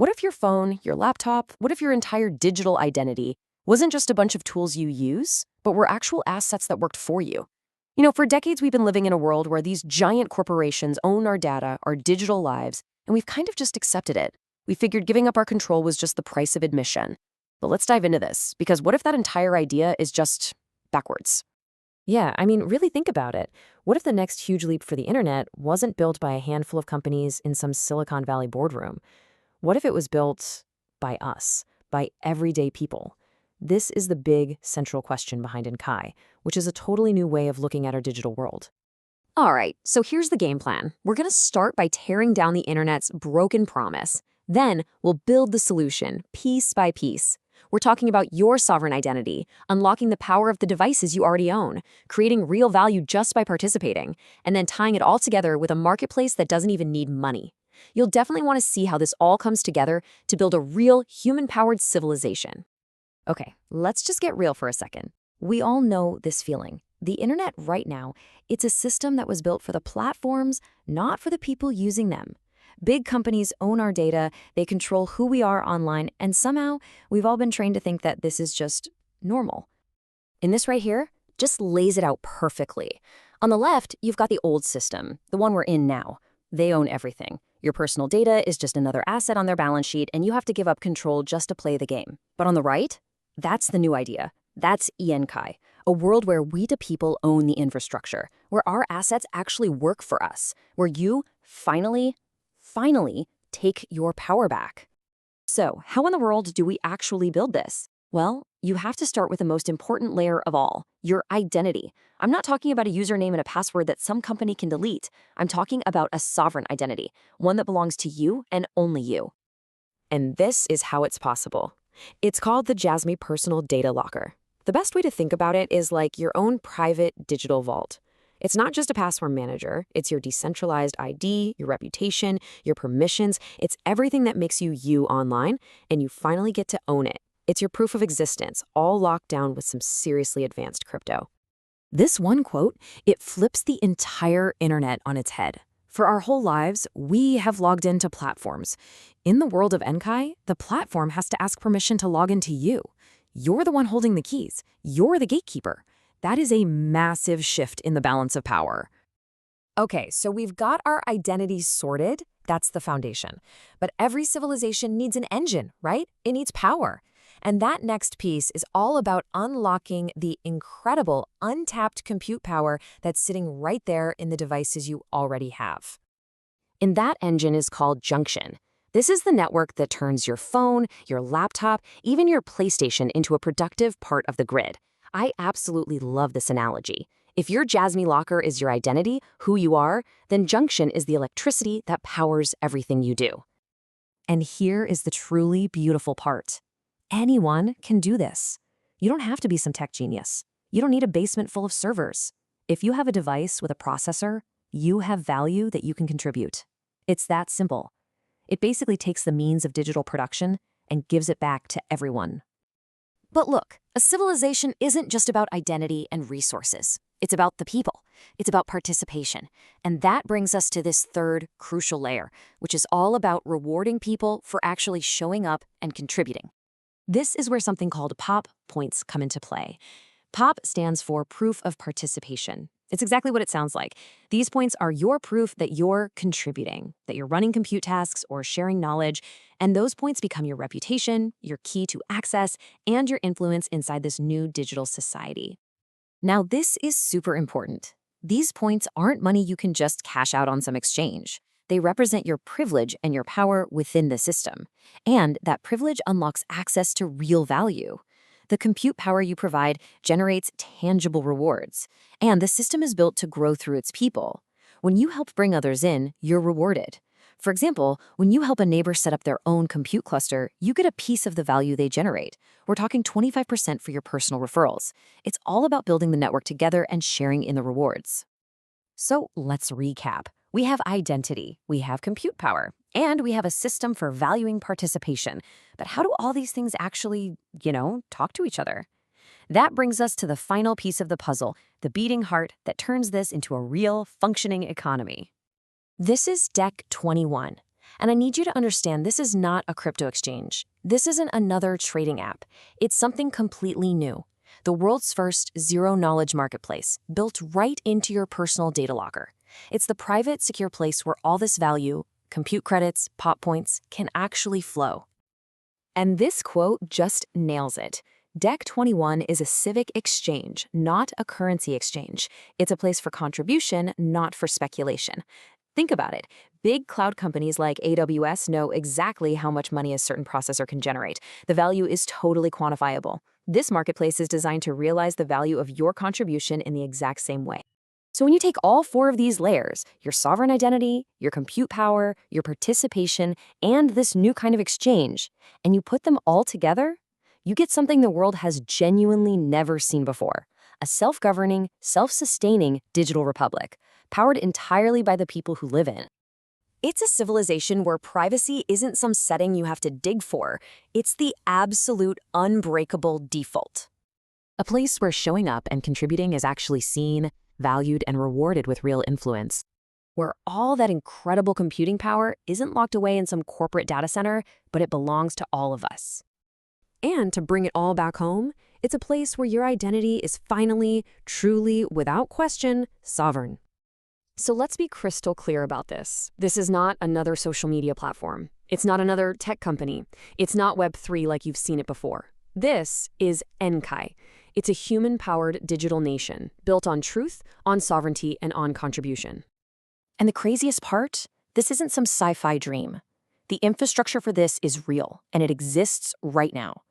What if your phone, your laptop, what if your entire digital identity wasn't just a bunch of tools you use, but were actual assets that worked for you? For decades we've been living in a world where these giant corporations own our data, our digital lives, and we've kind of just accepted it. We figured giving up our control was just the price of admission. But let's dive into this, because what if that entire idea is just backwards? Yeah, I mean, really think about it. What if the next huge leap for the internet wasn't built by a handful of companies in some Silicon Valley boardroom? What if it was built by us, by everyday people? This is the big central question behind Enkai, which is a totally new way of looking at our digital world. All right, so here's the game plan. We're going to start by tearing down the internet's broken promise. Then we'll build the solution, piece by piece. We're talking about your sovereign identity, unlocking the power of the devices you already own, creating real value just by participating, and then tying it all together with a marketplace that doesn't even need money. You'll definitely want to see how this all comes together to build a real human-powered civilization. Okay, let's just get real for a second. We all know this feeling. The internet right now, it's a system that was built for the platforms, not for the people using them. Big companies own our data, they control who we are online, and somehow we've all been trained to think that this is just normal. And this right here just lays it out perfectly. On the left, you've got the old system, the one we're in now. They own everything. Your personal data is just another asset on their balance sheet, and you have to give up control just to play the game. But on the right, that's the new idea. That's Enkai, a world where we the people own the infrastructure, where our assets actually work for us, where you finally take your power back. So, how in the world do we actually build this? Well, you have to start with the most important layer of all, your identity. I'm not talking about a username and a password that some company can delete. I'm talking about a sovereign identity, one that belongs to you and only you. And this is how it's possible. It's called the Jasmy Personal Data Locker. The best way to think about it is like your own private digital vault. It's not just a password manager, it's your decentralized ID, your reputation, your permissions. It's everything that makes you you online, and you finally get to own it. It's your proof of existence, all locked down with some seriously advanced crypto. This one quote, it flips the entire internet on its head. For our whole lives, we have logged into platforms. In the world of Enkai, the platform has to ask permission to log into you. You're the one holding the keys. You're the gatekeeper. That is a massive shift in the balance of power. Okay, so we've got our identities sorted. That's the foundation. But every civilization needs an engine, right? It needs power. And that next piece is all about unlocking the incredible untapped compute power that's sitting right there in the devices you already have. And that engine is called Junction. This is the network that turns your phone, your laptop, even your PlayStation into a productive part of the grid. I absolutely love this analogy. If your Jasmy Locker is your identity, who you are, then Junction is the electricity that powers everything you do. And here is the truly beautiful part. Anyone can do this. You don't have to be some tech genius. You don't need a basement full of servers. If you have a device with a processor, you have value that you can contribute. It's that simple. It basically takes the means of digital production and gives it back to everyone. But look, a civilization isn't just about identity and resources. It's about the people. It's about participation. And that brings us to this third crucial layer, which is all about rewarding people for actually showing up and contributing. This is where something called POP points come into play. POP stands for Proof of Participation. It's exactly what it sounds like. These points are your proof that you're contributing, that you're running compute tasks or sharing knowledge, and those points become your reputation, your key to access, and your influence inside this new digital society. Now, this is super important. These points aren't money you can just cash out on some exchange. They represent your privilege and your power within the system. And that privilege unlocks access to real value. The compute power you provide generates tangible rewards, and the system is built to grow through its people. When you help bring others in, you're rewarded. For example, when you help a neighbor set up their own compute cluster, you get a piece of the value they generate. We're talking 25% for your personal referrals. It's all about building the network together and sharing in the rewards. So let's recap. We have identity, we have compute power, and we have a system for valuing participation. But how do all these things actually, talk to each other? That brings us to the final piece of the puzzle, the beating heart that turns this into a real, functioning economy. This is Deck 21. And I need you to understand this is not a crypto exchange. This isn't another trading app. It's something completely new. The world's first zero-knowledge marketplace, built right into your personal data locker. It's the private, secure place where all this value, compute credits, pop points, can actually flow. And this quote just nails it. Dec21 is a civic exchange, not a currency exchange. It's a place for contribution, not for speculation. Think about it. Big cloud companies like AWS know exactly how much money a certain processor can generate. The value is totally quantifiable. This marketplace is designed to realize the value of your contribution in the exact same way. So when you take all four of these layers, your sovereign identity, your compute power, your participation, and this new kind of exchange, and you put them all together, you get something the world has genuinely never seen before. A self-governing, self-sustaining digital republic, powered entirely by the people who live in. It's a civilization where privacy isn't some setting you have to dig for. It's the absolute unbreakable default. A place where showing up and contributing is actually seen, valued, and rewarded with real influence. Where all that incredible computing power isn't locked away in some corporate data center, but it belongs to all of us. And to bring it all back home, it's a place where your identity is finally, truly, without question, sovereign. So let's be crystal clear about this. This is not another social media platform. It's not another tech company. It's not Web3 like you've seen it before. This is Enkai. It's a human-powered digital nation built on truth, on sovereignty, and on contribution. And the craziest part? This isn't some sci-fi dream. The infrastructure for this is real, and it exists right now.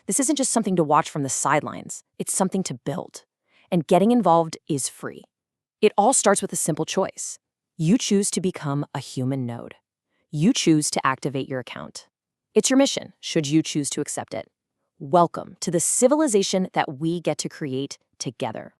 This isn't just something to watch from the sidelines. It's something to build. And getting involved is free. It all starts with a simple choice. You choose to become a human node. You choose to activate your account. It's your mission, should you choose to accept it. Welcome to the civilization that we get to create together.